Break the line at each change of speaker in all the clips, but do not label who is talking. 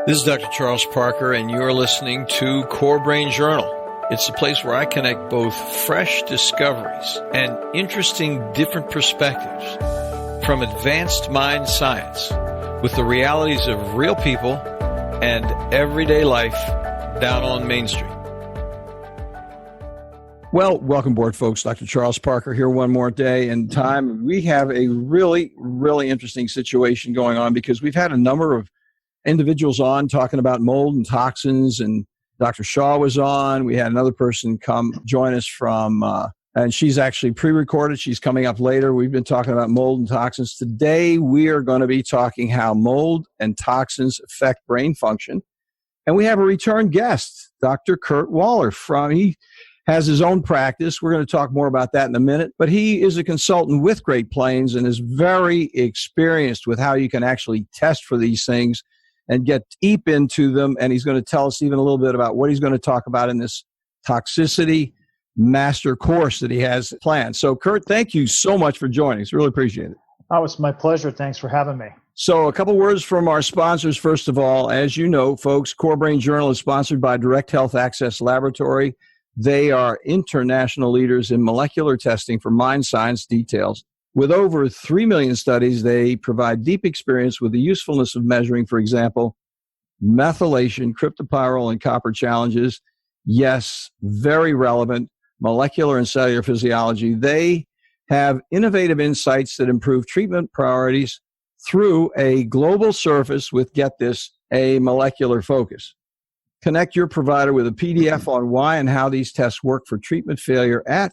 This is Dr. Charles Parker, and you're listening to Core Brain Journal. It's a place where I connect both fresh discoveries and interesting different perspectives from advanced mind science with the realities of real people and everyday life down on Main Street. Well, welcome aboard, folks. Dr. Charles Parker here one more day in time. We have a really interesting situation going on because we've had a number of individuals on talking about mold and toxins, and Dr. Shaw was on. We had another person come join us from, and she's actually pre-recorded. She's coming up later. We've been talking about mold and toxins. Today, we are going to be talking how mold and toxins affect brain function. And we have a return guest, Dr. Kurt Woeller. He has his own practice. We're going to talk more about that in a minute. But he is a consultant with Great Plains and is very experienced with how you can actually test for these things and get deep into them. And he's going to tell us even a little bit about what he's going to talk about in this Toxicity master course that he has planned. So, Kurt, thank you so much for joining us. Really appreciate it.
Oh, it's my pleasure. Thanks for having me.
So a couple words from our sponsors. First of all, as you know, folks, Core Brain Journal is sponsored by Direct Health Access Laboratory. They are international leaders in molecular testing for mind science details. With over 3 million studies, they provide deep experience with the usefulness of measuring, for example, methylation, cryptopyrrole, and copper challenges. Yes, very relevant, molecular and cellular physiology. They have innovative insights that improve treatment priorities through a global surface with, get this, a molecular focus. Connect your provider with a PDF on why and how these tests work for treatment failure at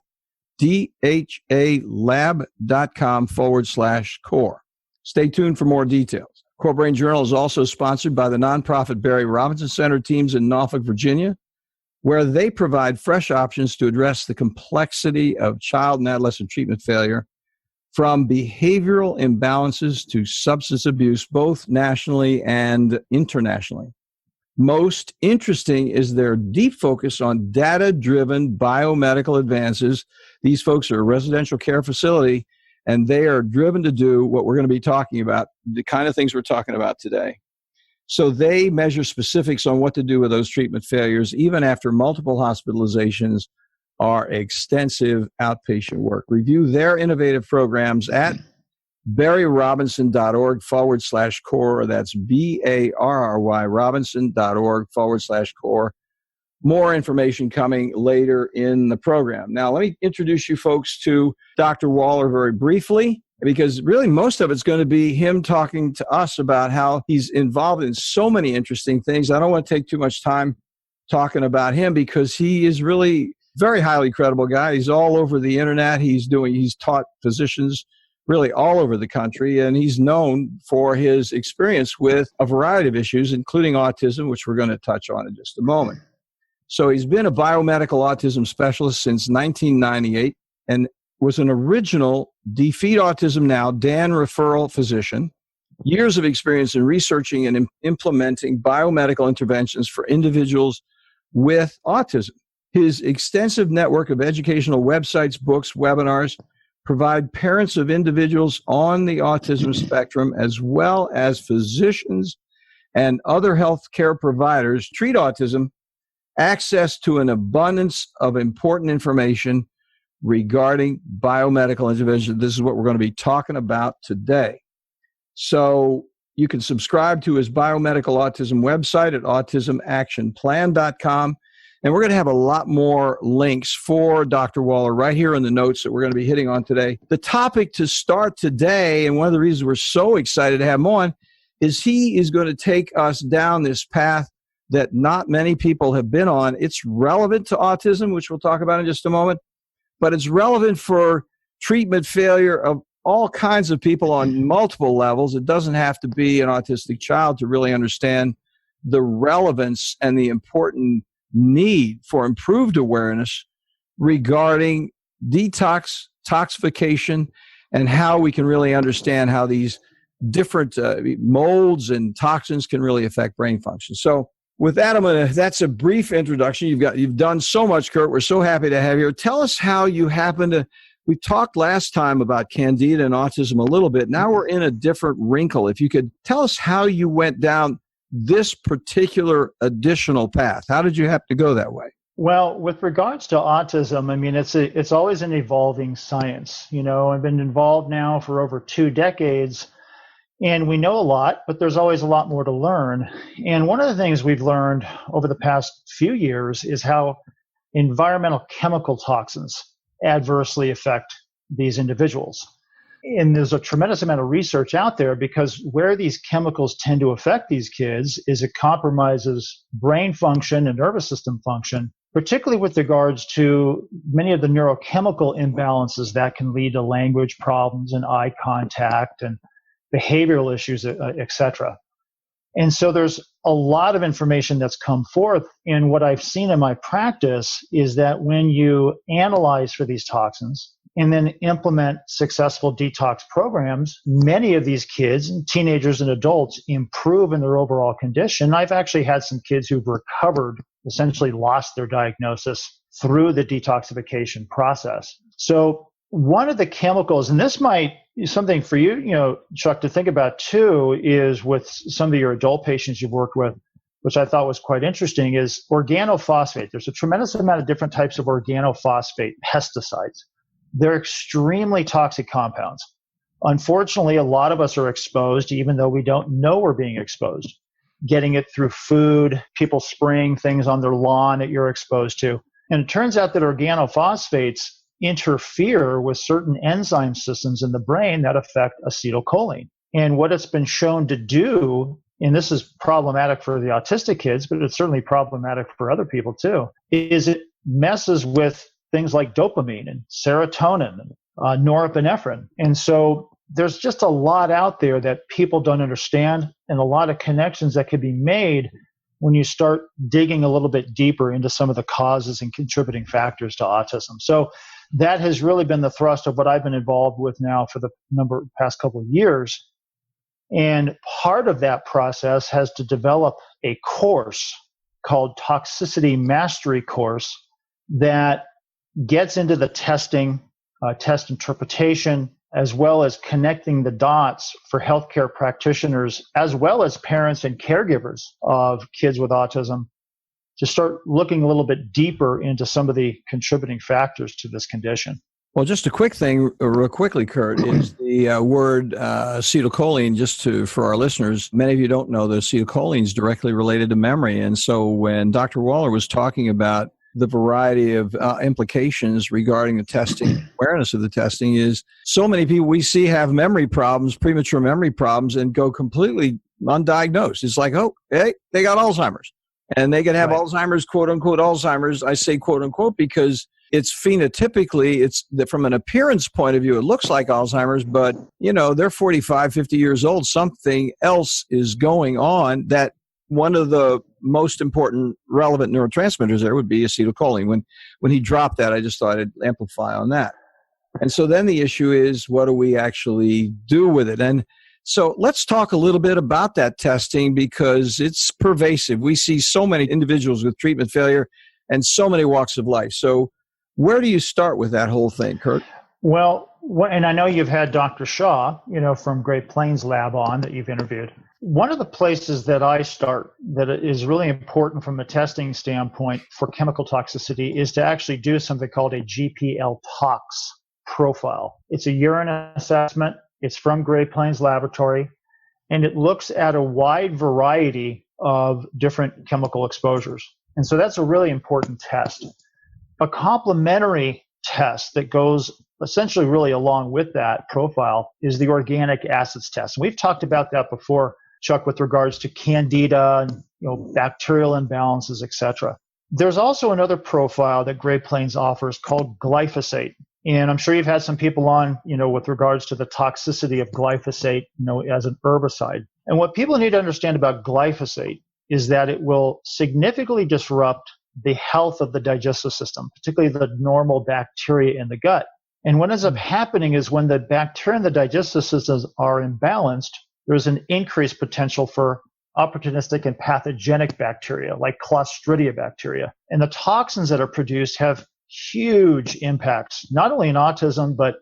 dhalab.com/core. Stay tuned for more details. Core Brain Journal is also sponsored by the nonprofit Barry Robinson Center teams in Norfolk, Virginia, where they provide fresh options to address the complexity of child and adolescent treatment failure, from behavioral imbalances to substance abuse, both nationally and internationally. Most interesting is their deep focus on data-driven biomedical advances. These folks are a residential care facility, and they are driven to do what we're going to be talking about, the kind of things we're talking about today. So they measure specifics on what to do with those treatment failures, even after multiple hospitalizations or extensive outpatient work. Review their innovative programs at barryrobinson.org/core. That's BARRY Robinson.org/core. More information coming later in the program. Now, let me introduce you folks to Dr. Woeller very briefly, because really most of it's going to be him talking to us about how he's involved in so many interesting things. I don't want to take too much time talking about him because he is really very highly credible guy. He's all over the internet. He's taught physicians really all over the country, and he's known for his experience with a variety of issues, including autism, which we're going to touch on in just a moment. So he's been a biomedical autism specialist since 1998 and was an original Defeat Autism Now Dan referral physician. Years of experience in researching and implementing biomedical interventions for individuals with autism. His extensive network of educational websites, books, webinars provide parents of individuals on the autism spectrum, as well as physicians and other healthcare providers treat autism, access to an abundance of important information regarding biomedical intervention. This is what we're going to be talking about today. So you can subscribe to his biomedical autism website at autismactionplan.com. And we're going to have a lot more links for Dr. Woeller right here in the notes that we're going to be hitting on today. The topic to start today, and one of the reasons we're so excited to have him on, is he is going to take us down this path that not many people have been on. It's relevant to autism, which we'll talk about in just a moment, but it's relevant for treatment failure of all kinds of people on multiple levels. It doesn't have to be an autistic child to really understand the relevance and the important need for improved awareness regarding detoxification, and how we can really understand how these different molds and toxins can really affect brain function. So with that, that's a brief introduction. You've done so much, Kurt. We're so happy to have you here. Tell us how you happen to, we talked last time about Candida and autism a little bit. Now we're in a different wrinkle. If you could tell us how you went down this particular additional path? How did you have to go that way?
Well, with regards to autism, I mean, it's always an evolving science. I've been involved now for over 2 decades, and we know a lot, but there's always a lot more to learn. And one of the things we've learned over the past few years is how environmental chemical toxins adversely affect these individuals. And there's a tremendous amount of research out there, because where these chemicals tend to affect these kids is it compromises brain function and nervous system function, particularly with regards to many of the neurochemical imbalances that can lead to language problems and eye contact and behavioral issues, et cetera. And so there's a lot of information that's come forth. And what I've seen in my practice is that when you analyze for these toxins and then implement successful detox programs, many of these kids, and teenagers and adults, improve in their overall condition. I've actually had some kids who've recovered, essentially lost their diagnosis through the detoxification process. So one of the chemicals, and this might be something for you, Chuck, to think about too, is with some of your adult patients you've worked with, which I thought was quite interesting, is organophosphate. There's a tremendous amount of different types of organophosphate pesticides. They're extremely toxic compounds. Unfortunately, a lot of us are exposed, even though we don't know we're being exposed. Getting it through food, people spraying things on their lawn that you're exposed to. And it turns out that organophosphates interfere with certain enzyme systems in the brain that affect acetylcholine. And what it's been shown to do, and this is problematic for the autistic kids, but it's certainly problematic for other people too, is it messes with things like dopamine and serotonin and norepinephrine. And so there's just a lot out there that people don't understand, and a lot of connections that can be made when you start digging a little bit deeper into some of the causes and contributing factors to autism. So that has really been the thrust of what I've been involved with now for the past couple of years. And part of that process has to develop a course called Toxicity Mastery Course that gets into the testing, test interpretation, as well as connecting the dots for healthcare practitioners, as well as parents and caregivers of kids with autism, to start looking a little bit deeper into some of the contributing factors to this condition.
Well, just a quick thing, real quickly, Kurt, is the word acetylcholine, for our listeners. Many of you don't know that acetylcholine is directly related to memory. And so when Dr. Woeller was talking about the variety of implications regarding the testing, awareness of the testing, is so many people we see have memory problems, premature memory problems, and go completely undiagnosed. It's like, oh, hey, they got Alzheimer's. And they can have Alzheimer's, quote unquote, Alzheimer's. I say quote unquote because it's phenotypically, it's from an appearance point of view, it looks like Alzheimer's, but they're 45, 50 years old. Something else is going on. That one of the most important relevant neurotransmitters there would be acetylcholine. When he dropped that, I just thought I'd amplify on that. And so then the issue is, what do we actually do with it? And so let's talk a little bit about that testing, because it's pervasive. We see so many individuals with treatment failure and so many walks of life. So where do you start with that whole thing, Kurt?
Well, and I know you've had Dr. Shaw, from Great Plains Lab on that you've interviewed. One of the places that I start that is really important from a testing standpoint for chemical toxicity is to actually do something called a GPL tox profile. It's a urine assessment. It's from Great Plains Laboratory, and it looks at a wide variety of different chemical exposures. And so that's a really important test. A complementary test that goes essentially really along with that profile is the organic acids test. And we've talked about that before, Chuck, with regards to candida and bacterial imbalances, et cetera. There's also another profile that Great Plains offers called glyphosate. And I'm sure you've had some people on, with regards to the toxicity of glyphosate, as an herbicide. And what people need to understand about glyphosate is that it will significantly disrupt the health of the digestive system, particularly the normal bacteria in the gut. And what ends up happening is when the bacteria in the digestive systems are imbalanced, there's an increased potential for opportunistic and pathogenic bacteria like Clostridia bacteria. And the toxins that are produced have huge impacts, not only in autism, but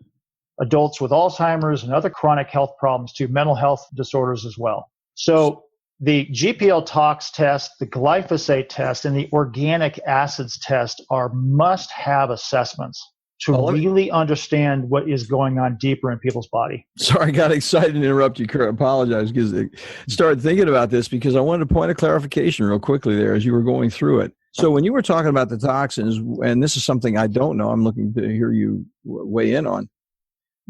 adults with Alzheimer's and other chronic health problems too, mental health disorders as well. So The GPL tox test, the glyphosate test, and the organic acids test are must-have assessments to really understand what is going on deeper in people's body.
Sorry, I got excited and interrupt you, Kurt. I apologize because I started thinking about this because I wanted to point a clarification real quickly there as you were going through it. So when you were talking about the toxins, and this is something I don't know, I'm looking to hear you weigh in on.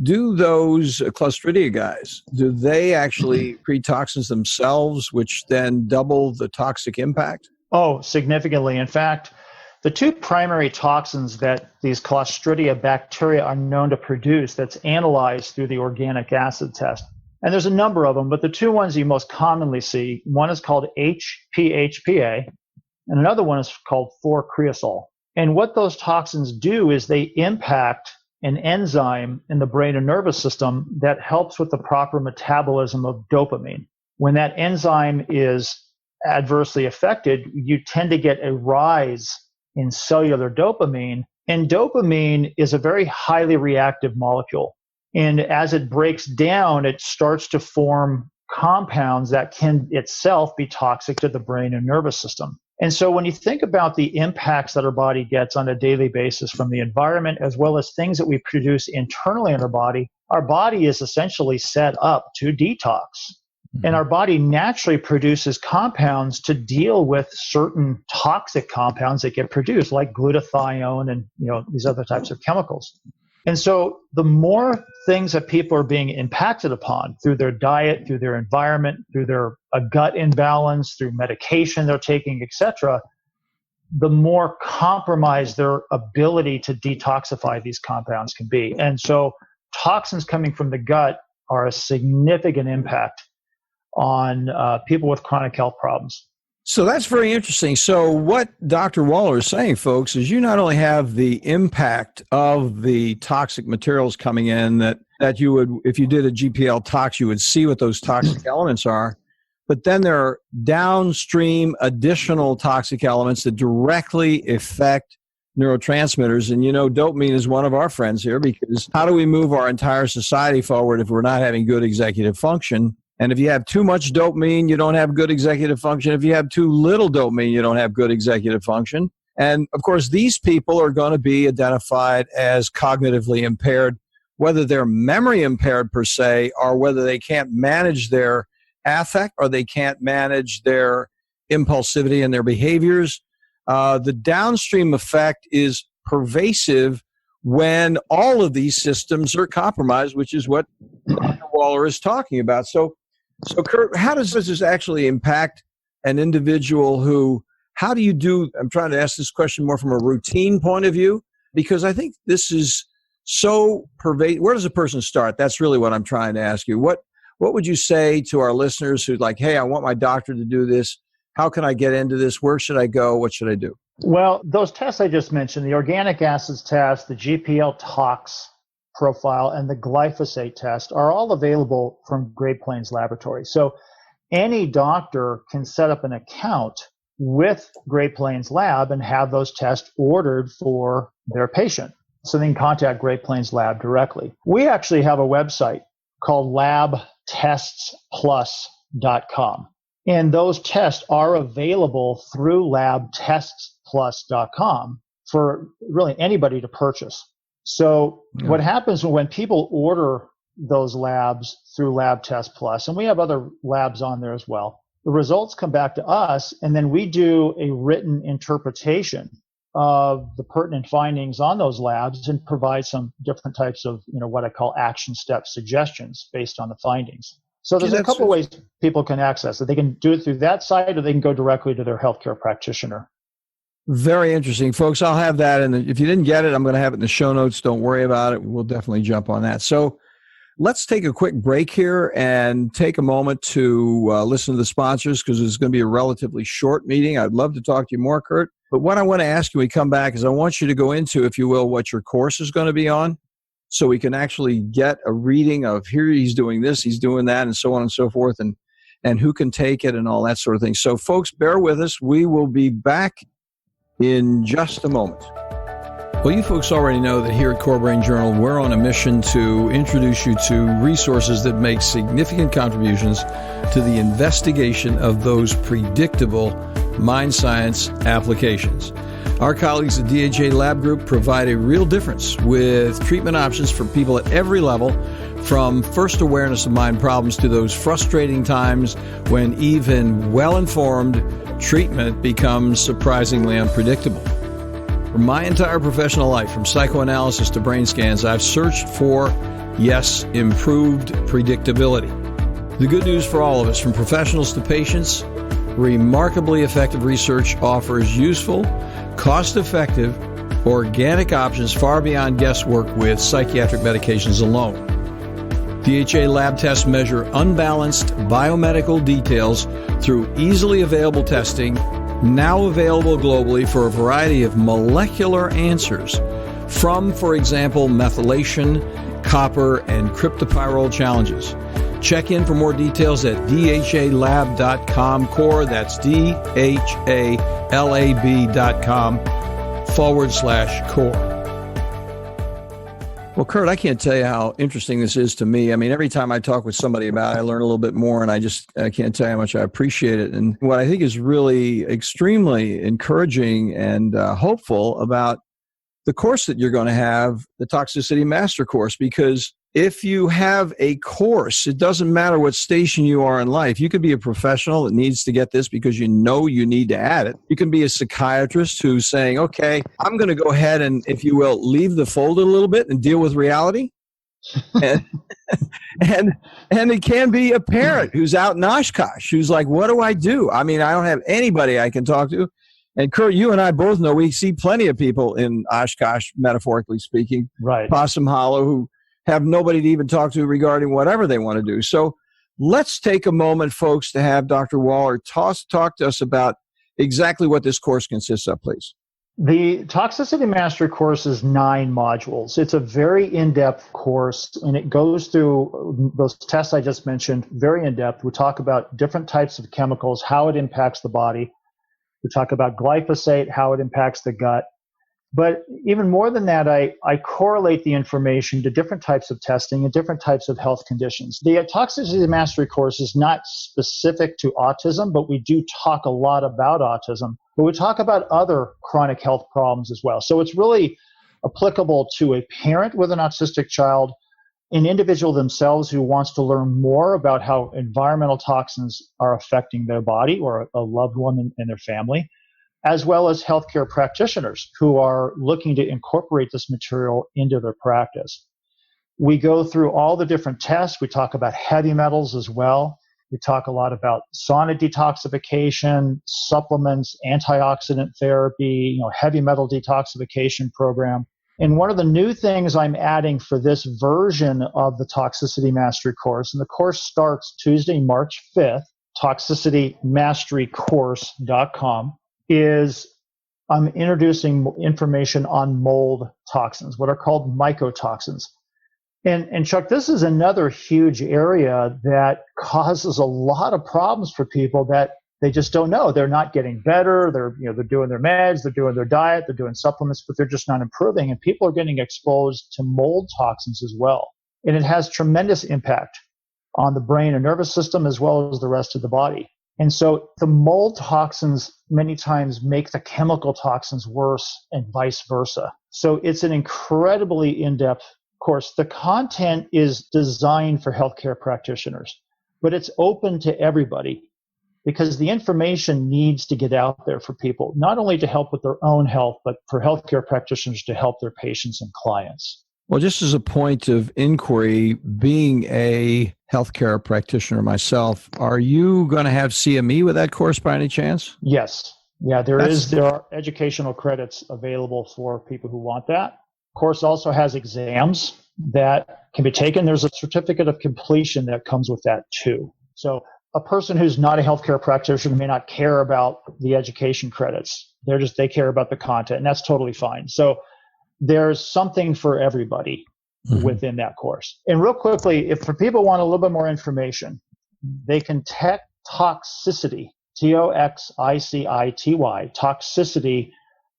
Do those Clostridia guys, do they actually create toxins themselves, which then double the toxic impact?
Oh, significantly. In fact, the two primary toxins that these Clostridia bacteria are known to produce that's analyzed through the organic acid test, and there's a number of them, but the two ones you most commonly see, one is called HPHPA, and another one is called 4-creosol. And what those toxins do is they impact an enzyme in the brain and nervous system that helps with the proper metabolism of dopamine. When that enzyme is adversely affected, you tend to get a rise in cellular dopamine. And dopamine is a very highly reactive molecule. And as it breaks down, it starts to form compounds that can itself be toxic to the brain and nervous system. And so when you think about the impacts that our body gets on a daily basis from the environment, as well as things that we produce internally in our body is essentially set up to detox. Mm-hmm. And our body naturally produces compounds to deal with certain toxic compounds that get produced, like glutathione and these other types of chemicals. And so the more things that people are being impacted upon through their diet, through their environment, through their gut imbalance, through medication they're taking, etc., the more compromised their ability to detoxify these compounds can be. And so toxins coming from the gut are a significant impact on people with chronic health problems.
So that's very interesting. So what Dr. Woeller is saying, folks, is you not only have the impact of the toxic materials coming in that you would, if you did a GPL tox, you would see what those toxic elements are, but then there are downstream additional toxic elements that directly affect neurotransmitters. And dopamine is one of our friends here, because how do we move our entire society forward if we're not having good executive function? And if you have too much dopamine, you don't have good executive function. If you have too little dopamine, you don't have good executive function. And of course, these people are going to be identified as cognitively impaired, whether they're memory impaired per se, or whether they can't manage their affect or they can't manage their impulsivity and their behaviors. The downstream effect is pervasive when all of these systems are compromised, which is what Dr. Woeller is talking about. So Kurt, how does this actually impact an individual how do you do, I'm trying to ask this question more from a routine point of view, because I think this is so pervasive. Where does a person start? That's really what I'm trying to ask you. What would you say to our listeners who's like, hey, I want my doctor to do this. How can I get into this? Where should I go? What should I do?
Well, those tests I just mentioned, the organic acids test, the GPL tox profile, and the glyphosate test are all available from Great Plains Laboratory. So any doctor can set up an account with Great Plains Lab and have those tests ordered for their patient. So they can contact Great Plains Lab directly. We actually have a website called labtestsplus.com. And those tests are available through labtestsplus.com for really anybody to purchase. So what happens when people order those labs through Lab Test Plus, and we have other labs on there as well, the results come back to us, and then we do a written interpretation of the pertinent findings on those labs and provide some different types of, what I call action step suggestions based on the findings. So there's a couple ways people can access it. They can do it through that site, or they can go directly to their healthcare practitioner.
Very interesting, folks. I'll have that. And if you didn't get it, I'm going to have it in the show notes. Don't worry about it. We'll definitely jump on that. So let's take a quick break here and take a moment to listen to the sponsors, because it's going to be a relatively short meeting. I'd love to talk to you more, Kurt. But what I want to ask you when we come back is I want you to go into, if you will, what your course is going to be on, so we can actually get a reading of here he's doing this, he's doing that, and so on and so forth, and who can take it and all that sort of thing. So folks, bear with us. We will be back in just a moment. Well, you folks already know that here at Core Brain Journal, we're on a mission to introduce you to resources that make significant contributions to the investigation of those predictable mind science applications. Our colleagues at DHA Lab Group provide a real difference with treatment options for people at every level, from first awareness of mind problems to those frustrating times when even well-informed treatment becomes surprisingly unpredictable. For my entire professional life, from psychoanalysis to brain scans, I've searched for, yes, improved predictability. The good news for all of us, from professionals to patients, remarkably effective research offers useful, cost-effective, organic options far beyond guesswork with psychiatric medications alone. DHA lab tests measure unbalanced biomedical details through easily available testing, now available globally for a variety of molecular answers from, for example, methylation, copper, and cryptopyrrole challenges. Check in for more details at dhalab.com core. That's dhalab.com/core. Well, Kurt, I can't tell you how interesting this is to me. I mean, every time I talk with somebody about it, I learn a little bit more, and I can't tell you how much I appreciate it. And what I think is really extremely encouraging and hopeful about the course that you're going to have, the Toxicity Master Course, because if you have a course, it doesn't matter what station you are in life. You could be a professional that needs to get this because you know you need to add it. You can be a psychiatrist who's saying, okay, I'm going to go ahead and, if you will, leave the fold a little bit and deal with reality. and it can be a parent who's out in Oshkosh who's like, what do I do? I mean, I don't have anybody I can talk to. And Kurt, you and I both know we see plenty of people in Oshkosh, metaphorically speaking,
right,
Possum Hollow, who have nobody to even talk to regarding whatever they want to do. So let's take a moment, folks, to have Dr. Woeller talk to us about exactly what this course consists of, please.
The Toxicity Mastery course is 9 modules. It's a very in-depth course, and it goes through those tests I just mentioned, very in-depth. We talk about different types of chemicals, how it impacts the body. We talk about glyphosate, how it impacts the gut. But even more than that, I correlate the information to different types of testing and different types of health conditions. The Toxicity Mastery course is not specific to autism, but we do talk a lot about autism. But we talk about other chronic health problems as well. So it's really applicable to a parent with an autistic child, an individual themselves who wants to learn more about how environmental toxins are affecting their body or a loved one in their family, as well as healthcare practitioners who are looking to incorporate this material into their practice. We go through all the different tests. We talk about heavy metals as well. We talk a lot about sauna detoxification, supplements, antioxidant therapy, heavy metal detoxification program. And one of the new things I'm adding for this version of the Toxicity Mastery course, and the course starts Tuesday, March 5th, toxicitymasterycourse.com, is I'm introducing information on mold toxins, what are called mycotoxins. And Chuck, this is another huge area that causes a lot of problems for people that they just don't know. They're not getting better. They're doing their meds, they're doing their diet, they're doing supplements, but they're just not improving. And people are getting exposed to mold toxins as well. And it has tremendous impact on the brain and nervous system as well as the rest of the body. And so the mold toxins many times make the chemical toxins worse and vice versa. So it's an incredibly in-depth course. The content is designed for healthcare practitioners, but it's open to everybody because the information needs to get out there for people, not only to help with their own health, but for healthcare practitioners to help their patients and clients.
Well, just as a point of inquiry, being a healthcare practitioner myself, are you going to have CME with that course by any chance?
Yes. Yeah, there are educational credits available for people who want that. Course also has exams that can be taken. There's a certificate of completion that comes with that too. So a person who's not a healthcare practitioner may not care about the education credits. They care about the content, and that's totally fine. So there's something for everybody within that course. And real quickly, if for people want a little bit more information, they can text Toxicity, Toxicity, Toxicity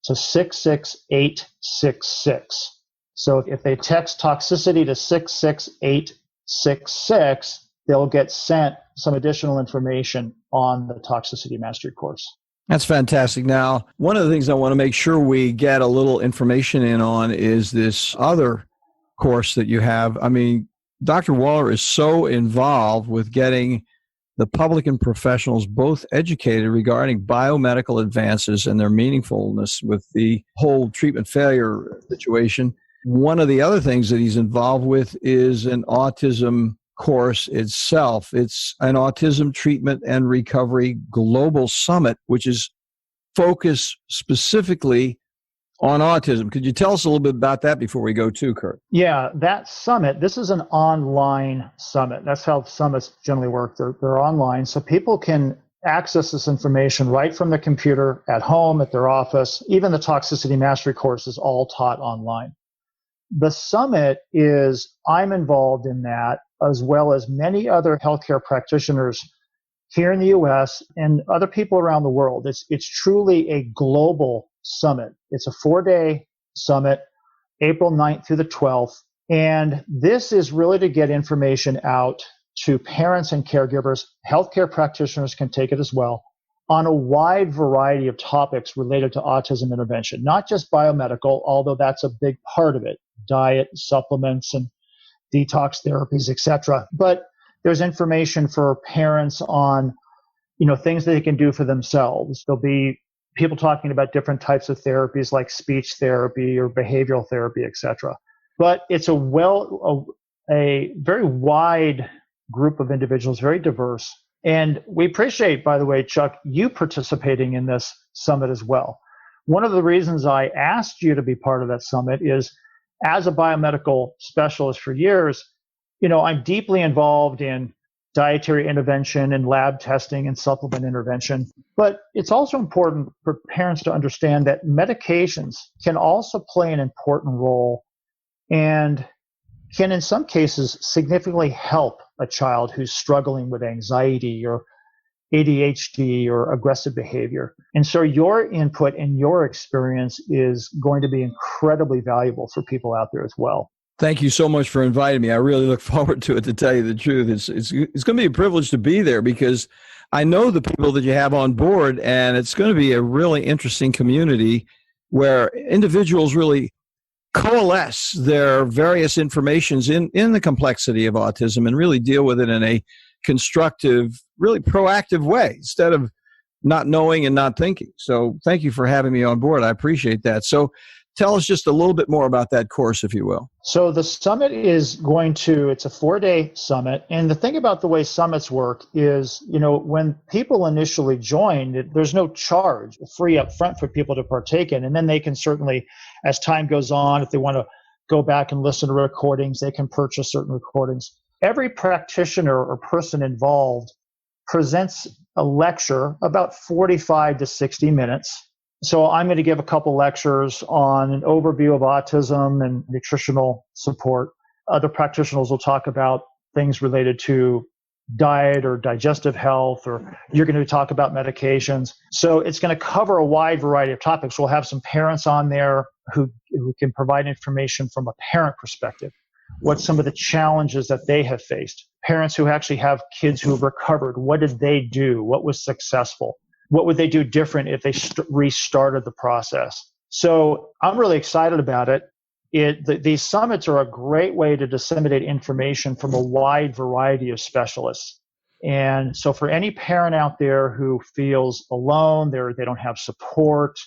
to 66866. So if they text toxicity to 66866, they'll get sent some additional information on the Toxicity Mastery course.
That's fantastic. Now, one of the things I want to make sure we get a little information in on is this other course that you have. I mean, Dr. Woeller is so involved with getting the public and professionals both educated regarding biomedical advances and their meaningfulness with the whole treatment failure situation. One of the other things that he's involved with is an autism course itself. It's an Autism Treatment and Recovery Global Summit, which is focused specifically on autism. Could you tell us a little bit about that before we go to, Kurt?
Yeah, that summit, this is an online summit. That's how summits generally work. They're online, so people can access this information right from the computer at home, at their office. Even the Toxicity Mastery course is all taught online. The summit I'm involved in that, as well as many other healthcare practitioners here in the U.S. and other people around the world. It's truly a global summit. It's a 4-day summit, April 9th through the 12th. And this is really to get information out to parents and caregivers. Healthcare practitioners can take it as well, on a wide variety of topics related to autism intervention, not just biomedical, although that's a big part of it, diet, supplements, and detox therapies, etc. But there's information for parents on, things that they can do for themselves. There'll be people talking about different types of therapies like speech therapy or behavioral therapy, etc. But it's a very wide group of individuals, very diverse. And we appreciate, by the way, Chuck, you participating in this summit as well. One of the reasons I asked you to be part of that summit is, as a biomedical specialist for years, I'm deeply involved in dietary intervention and lab testing and supplement intervention. But it's also important for parents to understand that medications can also play an important role and can, in some cases, significantly help a child who's struggling with anxiety or ADHD or aggressive behavior. And so your input and your experience is going to be incredibly valuable for people out there as well.
Thank you so much for inviting me. I really look forward to it, to tell you the truth. It's going to be a privilege to be there because I know the people that you have on board, and it's going to be a really interesting community where individuals really coalesce their various informations in the complexity of autism and really deal with it in a constructive, really proactive way instead of not knowing and not thinking. So thank you for having me on board. I appreciate that. So tell us just a little bit more about that course, if you will.
So the summit it's a 4-day summit. And the thing about the way summits work is, when people initially join, there's no charge, free up front for people to partake in. And then they can certainly, as time goes on, if they want to go back and listen to recordings, they can purchase certain recordings. Every practitioner or person involved presents a lecture about 45 to 60 minutes. So I'm going to give a couple lectures on an overview of autism and nutritional support. Other practitioners will talk about things related to diet or digestive health, or you're going to talk about medications. So it's going to cover a wide variety of topics. We'll have some parents on there who can provide information from a parent perspective. What's some of the challenges that they have faced? Parents who actually have kids who have recovered, what did they do? What was successful? What would they do different if they restarted the process? So I'm really excited about it. These summits are a great way to disseminate information from a wide variety of specialists. And so for any parent out there who feels alone, they don't have support,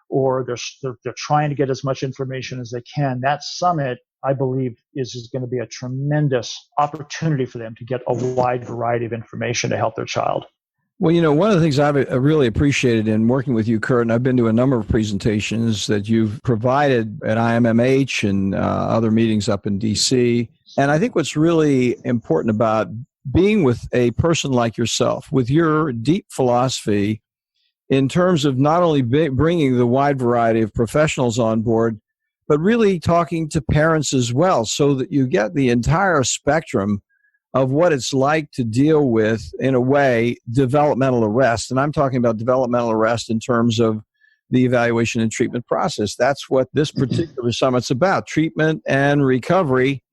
or they're trying to get as much information as they can, that summit, I believe, is going to be a tremendous opportunity for them to get a wide variety of information to help their child.
Well, one of the things I've really appreciated in working with you, Kurt, and I've been to a number of presentations that you've provided at IMMH and other meetings up in D.C. And I think what's really important about being with a person like yourself, with your deep philosophy in terms of not only bringing the wide variety of professionals on board, but really talking to parents as well, so that you get the entire spectrum of what it's like to deal with, in a way, developmental arrest. And I'm talking about developmental arrest in terms of the evaluation and treatment process. That's what this particular summit's about, treatment and recovery.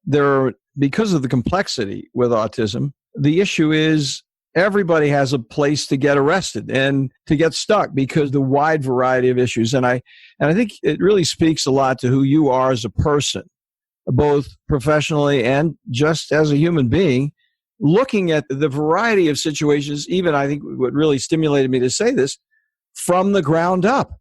Because of the complexity with autism, the issue is everybody has a place to get arrested and to get stuck because the wide variety of issues. And I think it really speaks a lot to who you are as a person, both professionally and just as a human being, looking at the variety of situations. Even I think what really stimulated me to say this, from the ground up,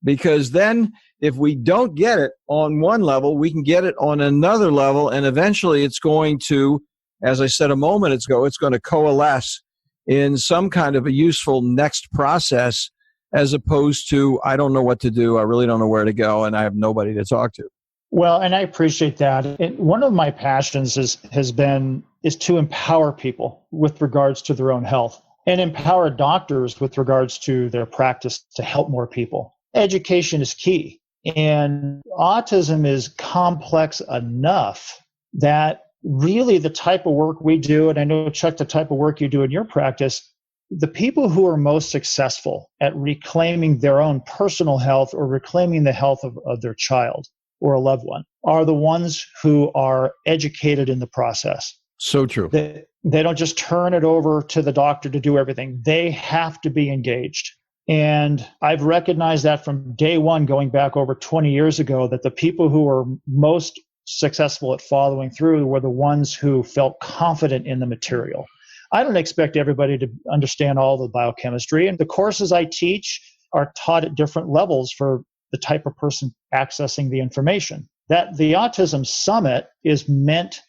because then if we don't get it on one level, we can get it on another level, and eventually it's going to, as I said a moment ago, it's going to coalesce in some kind of a useful next process, as opposed to, I don't know what to do, I really don't know where to go, and I have nobody to talk to.
Well, and I appreciate that. And one of my passions is to empower people with regards to their own health, and empower doctors with regards to their practice to help more people. Education is key. And autism is complex enough that really the type of work we do, and I know, Chuck, the type of work you do in your practice, the people who are most successful at reclaiming their own personal health or reclaiming the health of their child or a loved one are the ones who are educated in the process.
So true.
They don't just turn it over to the doctor to do everything. They have to be engaged. And I've recognized that from day one, going back over 20 years ago, that the people who were most successful at following through were the ones who felt confident in the material. I don't expect everybody to understand all the biochemistry, and the courses I teach are taught at different levels for the type of person accessing the information. That the Autism Summit is meant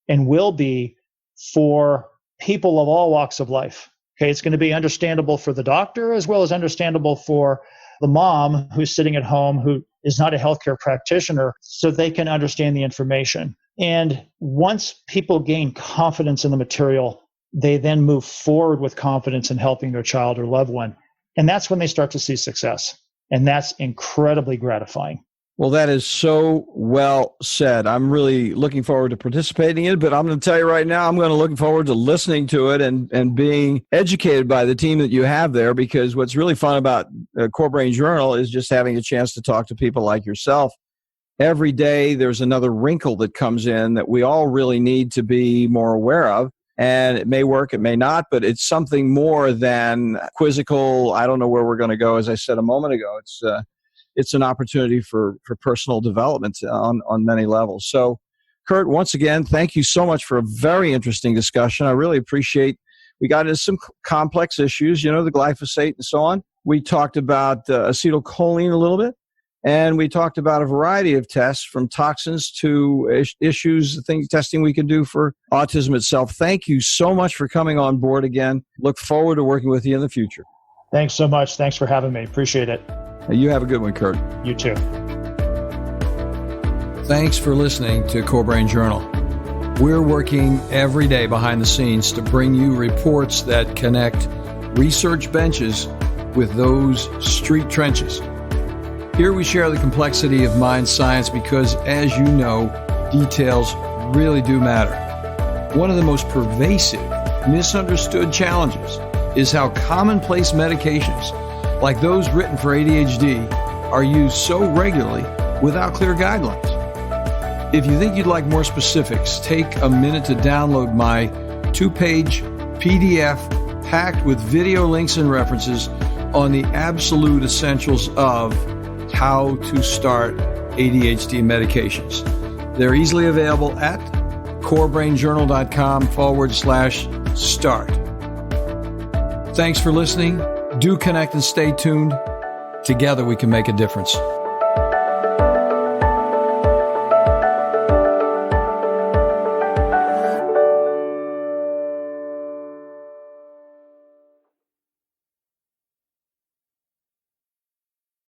and will be for people of all walks of life. Okay, it's going to be understandable for the doctor as well as understandable for the mom who's sitting at home who is not a healthcare practitioner, so they can understand the information. And once people gain confidence in the material, they then move forward with confidence in helping their child or loved one. And that's when they start to see success. And that's incredibly gratifying.
Well, that is so well said. I'm really looking forward to participating in it, but I'm going to tell you right now, I'm going to look forward to listening to it and being educated by the team that you have there, because what's really fun about Core Brain Journal is just having a chance to talk to people like yourself. Every day, there's another wrinkle that comes in that we all really need to be more aware of. And it may work, it may not, but it's something more than quizzical. I don't know where we're going to go. As I said a moment ago, it's an opportunity for personal development on many levels. So, Kurt, once again, thank you so much for a very interesting discussion. I really appreciate. We got into some complex issues, the glyphosate and so on. We talked about acetylcholine a little bit. And we talked about a variety of tests, from toxins to testing we can do for autism itself. Thank you so much for coming on board again. Look forward to working with you in the future.
Thanks so much. Thanks for having me. Appreciate it.
You have a good one, Kurt.
You too.
Thanks for listening to Core Brain Journal. We're working every day behind the scenes to bring you reports that connect research benches with those street trenches. Here we share the complexity of mind science because, as you know, details really do matter. One of the most pervasive, misunderstood challenges is how commonplace medications, like those written for ADHD, are used so regularly without clear guidelines. If you think you'd like more specifics, take a minute to download my 2-page PDF packed with video links and references on the absolute essentials of how to start ADHD medications. They're easily available at corebrainjournal.com/start. Thanks for listening. Do connect and stay tuned. Together we can make a difference.